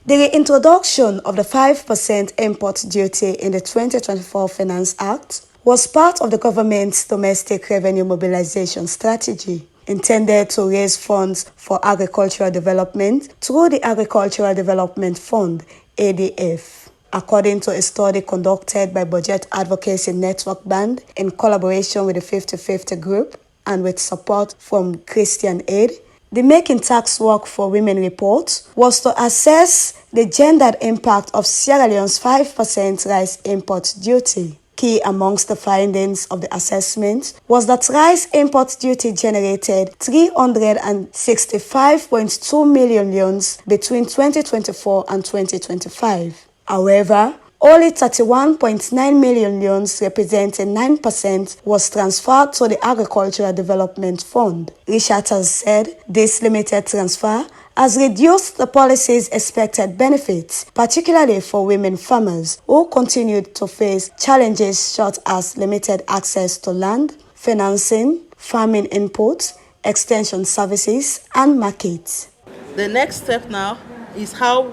The reintroduction of the 5% import duty in the 2024 Finance Act was part of the government's domestic revenue mobilization strategy, intended to raise funds for agricultural development through the Agricultural Development Fund, ADF. According to a study conducted by Budget Advocacy Network Band in collaboration with the 50/50 Group and with support from Christian Aid, the Making Tax Work for Women report was to assess the gendered impact of Sierra Leone's 5% rice import duty. Key amongst the findings of the assessment was that rice import duty generated 365.2 million leones between 2024 and 2025. However, only 31.9 million leones, representing 9%, was transferred to the Agricultural Development Fund. Richards said this limited transfer has reduced the policy's expected benefits, particularly for women farmers who continued to face challenges such as limited access to land, financing, farming inputs, extension services, and markets. The next step now is how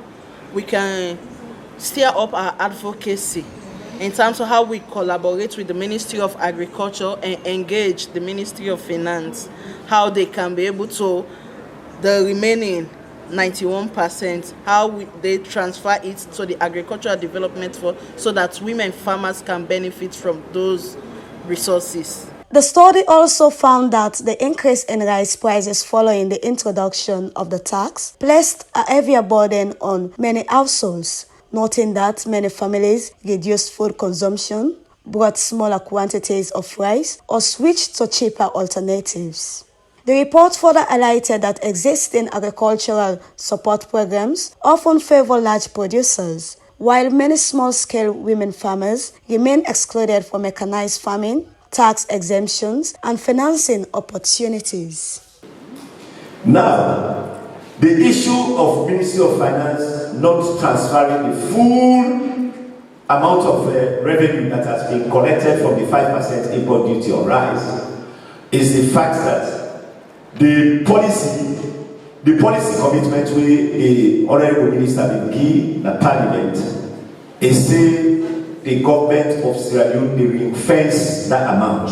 we can steer up our advocacy in terms of how we collaborate with the Ministry of Agriculture and engage the Ministry of Finance, how they can be able to, the remaining 91%, they transfer it to the Agricultural Development Fund so that women farmers can benefit from those resources. The study also found that the increase in rice prices following the introduction of the tax placed a heavier burden on many households, noting that many families reduced food consumption, bought smaller quantities of rice, or switched to cheaper alternatives. The report further highlighted that existing agricultural support programs often favor large producers, while many small-scale women farmers remain excluded from mechanized farming, tax exemptions, and financing opportunities. Now, the issue of Ministry of Finance not transferring the full amount of revenue that has been collected from the 5% import duty on rice is the fact that the policy commitment with the Honorable Minister in the Parliament is say the government of Sierra Leone will ring-fence that amount.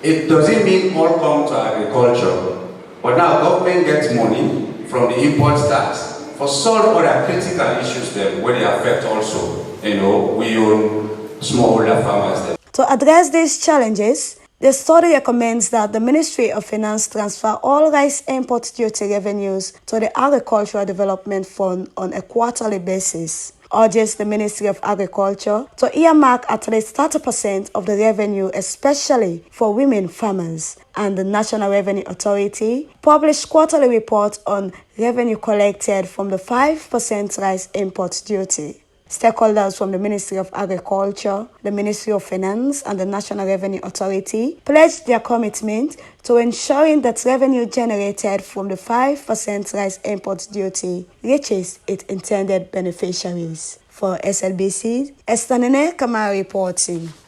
It doesn't mean all come to agriculture. But now government gets money from the import tax for solve other critical issues then where they affect also, we own smallholder farmers then. To address these challenges, the study recommends that the Ministry of Finance transfer all rice import duty revenues to the Agricultural Development Fund on a quarterly basis. Urges the Ministry of Agriculture to earmark at least 30% of the revenue, especially for women farmers, and the National Revenue Authority published quarterly report on revenue collected from the 5% rice import duty. Stakeholders from the Ministry of Agriculture, the Ministry of Finance, and the National Revenue Authority pledged their commitment to ensuring that revenue generated from the 5% rice import duty reaches its intended beneficiaries. For SLBC, Esther Nene Kamara reporting.